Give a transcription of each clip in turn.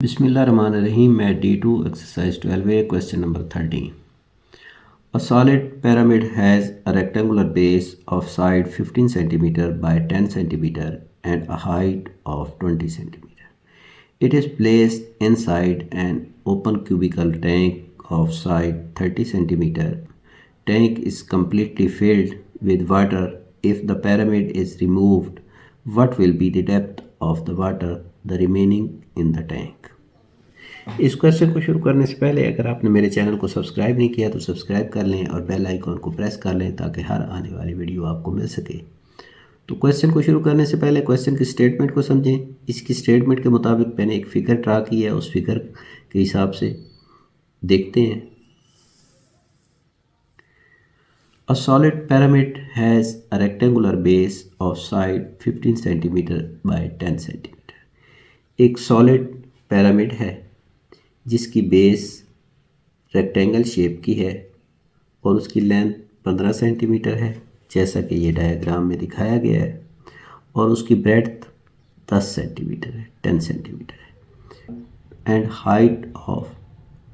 Bismillahirrahmanirrahim. Math D2 exercise 12a question number 13. A solid pyramid has a rectangular base of side 15 cm by 10 cm and a height of 20 cm. It is placed inside an open cubical tank of side 30 cm. Tank is completely filled with water. If the pyramid is removed, what will be the depth of the water the remaining in the tank? इस question को शुरू करने से पहले अगर आपने मेरे channel को सब्सक्राइब नहीं किया तो सब्सक्राइब कर लें और बेल आइकॉन को प्रेस कर लें ताकि हर आने वाली वीडियो आपको मिल सके। तो क्वेश्चन को शुरू करने से पहले क्वेश्चन की स्टेटमेंट को समझें। इसकी स्टेटमेंट के मुताबिक मैंने एक फ़िगर ड्रा की है, उस फिगर के हिसाब से देखते हैं। A solid pyramid has a rectangular base of side 15 cm by 10 cm. एक सॉलिड पिरामिड है जिसकी बेस रेक्टेंगल शेप की है और उसकी लेंथ 15 सेंटीमीटर है, जैसा कि ये डायग्राम में दिखाया गया है, और उसकी ब्रेड्थ 10 सेंटीमीटर है, 10 सेंटीमीटर है, एंड हाइट ऑफ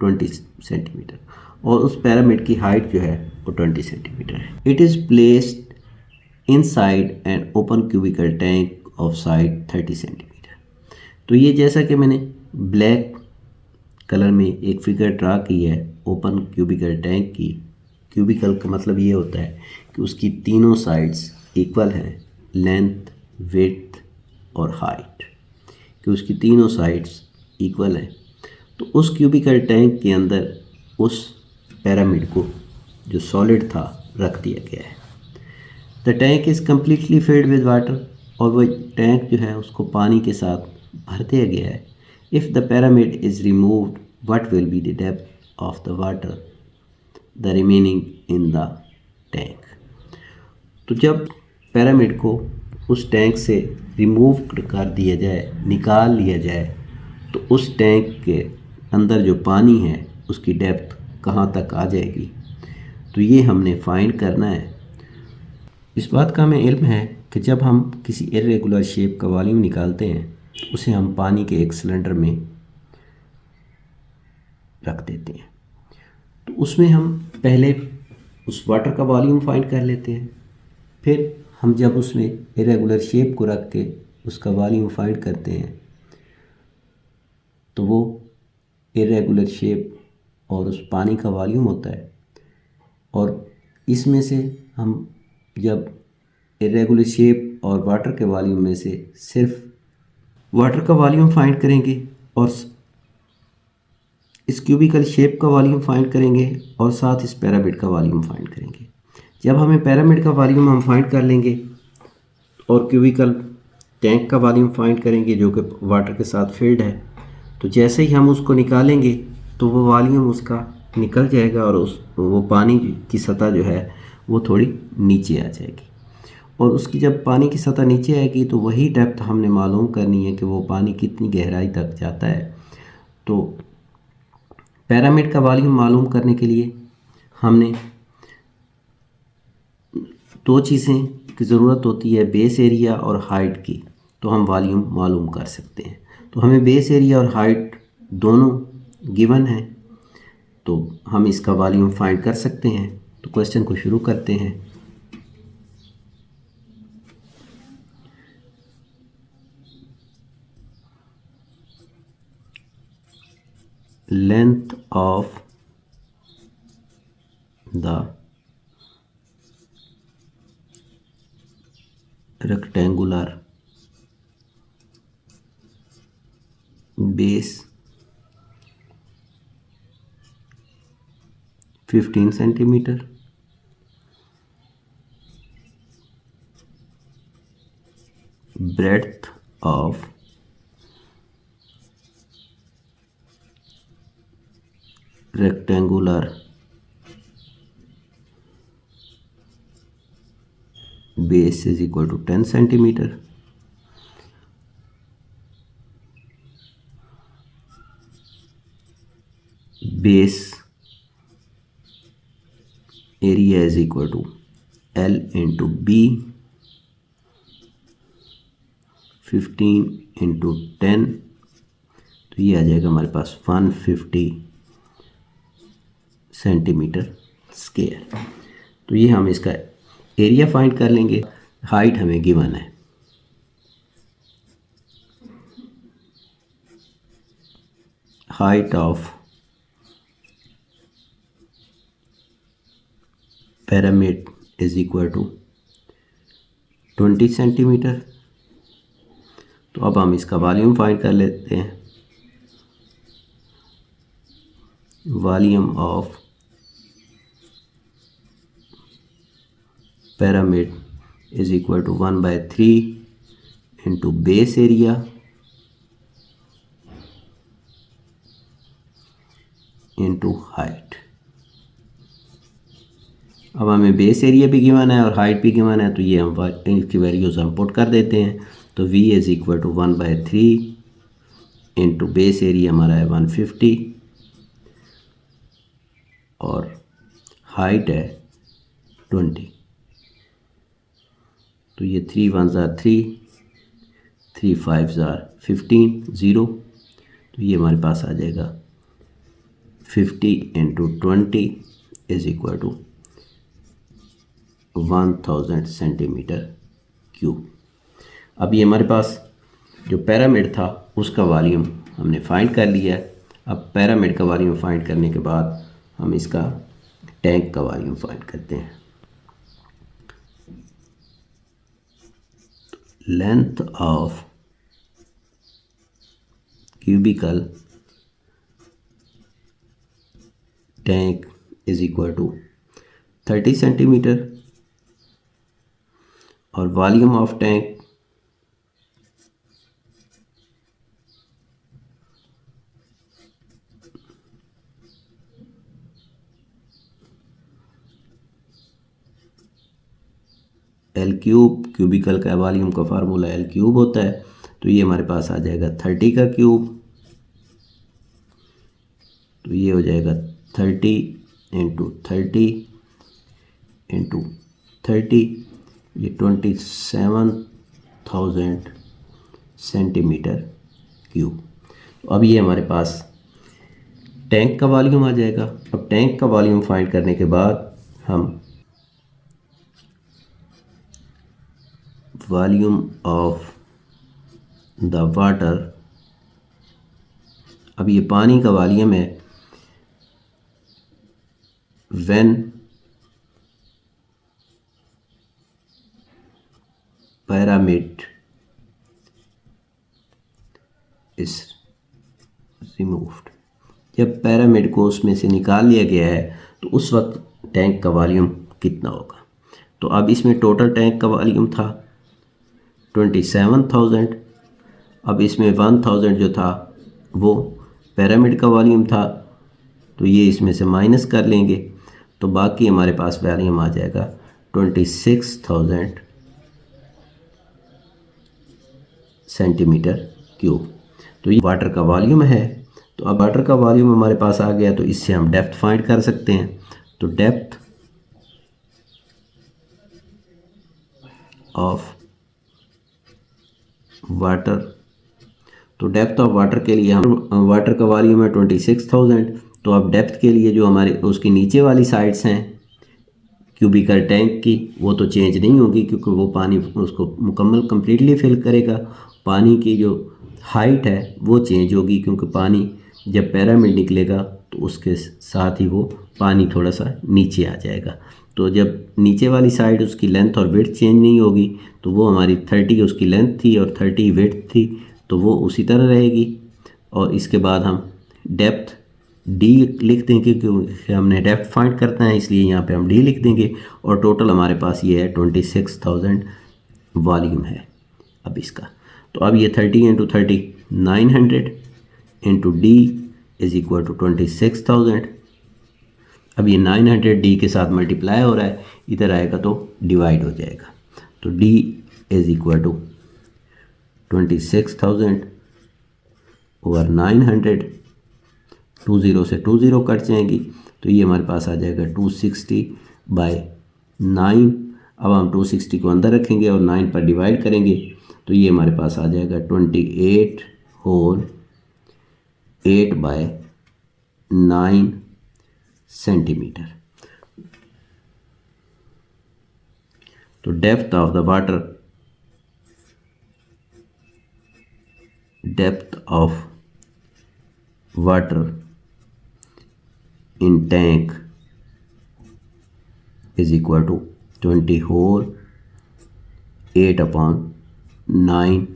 20 सेंटीमीटर, और उस पिरामिड की हाइट जो है वो 20 सेंटीमीटर है। It is placed inside an open cubical tank of side 30 centimetre. तो ये जैसा कि मैंने ब्लैक कलर में एक फिगर ड्रा की है ओपन क्यूबिकल टैंक की। क्यूबिकल का मतलब ये होता है कि उसकी तीनों साइड्स इक्वल हैं, लेंथ, विड्थ और हाइट, कि उसकी तीनों साइड्स इक्वल हैं। तो उस क्यूबिकल टैंक के अंदर उस पिरामिड को जो सॉलिड था रख दिया गया है। The tank is completely filled with water, और वह टैंक जो है उसको पानी के साथ भर दिया गया है। If the pyramid is removed, what will be the depth of the water the remaining in the tank? तो जब पिरामिड को उस टैंक से रिमूव कर दिया जाए, निकाल लिया जाए, तो उस टैंक के अंदर जो पानी है उसकी डेप्थ कहाँ तक आ जाएगी, तो ये हमने फाइंड करना है। इस बात का हमें इल्म है कि जब हम किसी इर्रेगुलर शेप का वॉल्यूम निकालते हैं तो उसे हम पानी के एक सिलेंडर में रख देते हैं। तो उसमें हम पहले उस वाटर का वॉल्यूम फाइंड कर लेते हैं, फिर हम जब उसमें इरेगुलर शेप को रख के उसका वॉल्यूम फाइंड करते हैं तो वो इरेगुलर शेप और उस पानी का वॉल्यूम होता है। और इसमें से हम जब इरेगुलर शेप और वाटर के वॉल्यूम में से सिर्फ वाटर का वॉल्यूम फाइंड करेंगे और इस क्यूबिकल शेप का वॉल्यूम फाइंड करेंगे और साथ इस पिरामिड का वॉल्यूम फाइंड करेंगे। जब हमें पिरामिड का वॉल्यूम हम फाइंड कर लेंगे और क्यूबिकल टैंक का वॉल्यूम फाइंड करेंगे जो कि वाटर के साथ फिल्ड है, तो जैसे ही हम उसको निकालेंगे तो वो वॉल्यूम उसका निकल जाएगा और वो पानी की सतह जो है वो थोड़ी नीचे आ जाएगी। और उसकी जब पानी की सतह नीचे आएगी तो वही डेप्थ हमने मालूम करनी है कि वो पानी कितनी गहराई तक जाता है। तो पिरामिड का वॉल्यूम मालूम करने के लिए हमने दो चीज़ें की ज़रूरत होती है, बेस एरिया और हाइट की, तो हम वॉल्यूम मालूम कर सकते हैं। तो हमें बेस एरिया और हाइट दोनों गिवन है, तो हम इसका वॉल्यूम फाइंड कर सकते हैं। तो क्वेश्चन को शुरू करते हैं। Length of the rectangular base 15 centimeter, breadth of rectangular base is equal to 10 centimeter. Base area is equal to L into B, 15 into 10, तो ये आ जाएगा हमारे पास 150 सेंटीमीटर स्क्वायर। तो ये हम इसका एरिया फाइंड कर लेंगे। हाइट हमें गिवन है, height of pyramid is equal to 20 centimetre. तो अब हम इसका वॉल्यूम फाइंड कर लेते हैं। Volume of pyramid is equal to 1/3 into base area into height. अब हमें बेस एरिया भी गिवन है और हाइट भी गिवन है, तो ये हम इनकी वैल्यूज़ हम पुट कर देते हैं। तो v is equal to 1/3 into base area हमारा है 150 और हाइट है 20। तो ये 3 1 ज़ार 3, 3 5 ज़ार 15 0। तो ये हमारे पास आ जाएगा 50 into 20 is equal to 1000 centimetre cube. अब ये हमारे पास जो पिरामिड था उसका वॉल्यूम हमने फाइंड कर लिया है। अब पिरामिड का वॉल्यूम फाइंड करने के बाद हम इसका टैंक का वॉल्यूम फाइंड करते हैं। Length of cubical tank is equal to 30 centimetre और volume of tank L cube, cubical का वॉल्यूम का फार्मूला एल क्यूब होता है। तो ये हमारे पास आ जाएगा 30 का क्यूब। तो ये हो जाएगा 30 इंटू 30 इंटू 30, ये 27,000 सेंटीमीटर क्यूब। तो अब ये हमारे पास टैंक का वॉल्यूम आ जाएगा। अब टैंक का वॉल्यूम फाइंड करने के बाद हम वॉल्यूम ऑफ द वाटर, अब ये पानी का वॉल्यूम है व्हेन pyramid इज रिमूव्ड। जब पिरामिड को उसमें से निकाल लिया गया है तो उस वक्त टैंक का वॉल्यूम कितना होगा। तो अब इसमें टोटल टैंक का वॉल्यूम था 27,000। अब इसमें 1,000 जो था वो पिरामिड का वॉल्यूम था, तो ये इसमें से माइनस कर लेंगे तो बाकी हमारे पास वॉल्यूम आ जाएगा 26,000 सेंटीमीटर क्यूब। तो ये वाटर का वॉल्यूम है। तो अब वाटर का वॉल्यूम हमारे पास आ गया, तो इससे हम डेप्थ फाइंड कर सकते हैं। तो डेप्थ ऑफ वाटर, तो डेप्थ ऑफ वाटर के लिए हम वाटर का वॉल्यूम है 26,000। तो अब डेप्थ के लिए जो हमारे उसकी नीचे वाली साइड्स हैं क्यूबिकल टैंक की वो तो चेंज नहीं होगी क्योंकि वो पानी उसको मुकम्मल कम्प्लीटली फिल करेगा। पानी की जो हाइट है वो चेंज होगी क्योंकि पानी जब पिरामिड निकलेगा तो उसके साथ ही वो पानी थोड़ा सा नीचे आ जाएगा। तो जब नीचे वाली साइड उसकी लेंथ और विड्थ चेंज नहीं होगी तो वो हमारी 30 उसकी लेंथ थी और 30 विड्थ थी तो वो उसी तरह रहेगी। और इसके बाद हम डेप्थ डी लिख देंगे क्योंकि हमने डेप्थ फाइंड करना है, इसलिए यहाँ पे हम डी लिख देंगे। और टोटल हमारे पास ये है 26,000 वॉल्यूम है अब इसका। तो अब ये 30 into 30 900 into D is equal to 26,000। अब ये 900 डी के साथ मल्टीप्लाई हो रहा है, इधर आएगा तो डिवाइड हो जाएगा। तो D is equal to 26,000 over 900, 20 से 20 कट जाएंगी तो ये हमारे पास आ जाएगा 260/9। अब हम 260 को अंदर रखेंगे और 9 पर डिवाइड करेंगे तो ये हमारे पास आ जाएगा 28 होल 8/9 सेंटीमीटर। तो depth of the water, depth of water in tank is equal to 24 8/9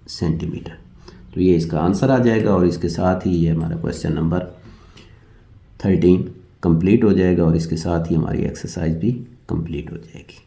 centimetre. तो ये इसका आंसर आ जाएगा और इसके साथ ही ये हमारा क्वेश्चन नंबर 13 कंप्लीट हो जाएगा और इसके साथ ही हमारी एक्सरसाइज भी कंप्लीट हो जाएगी।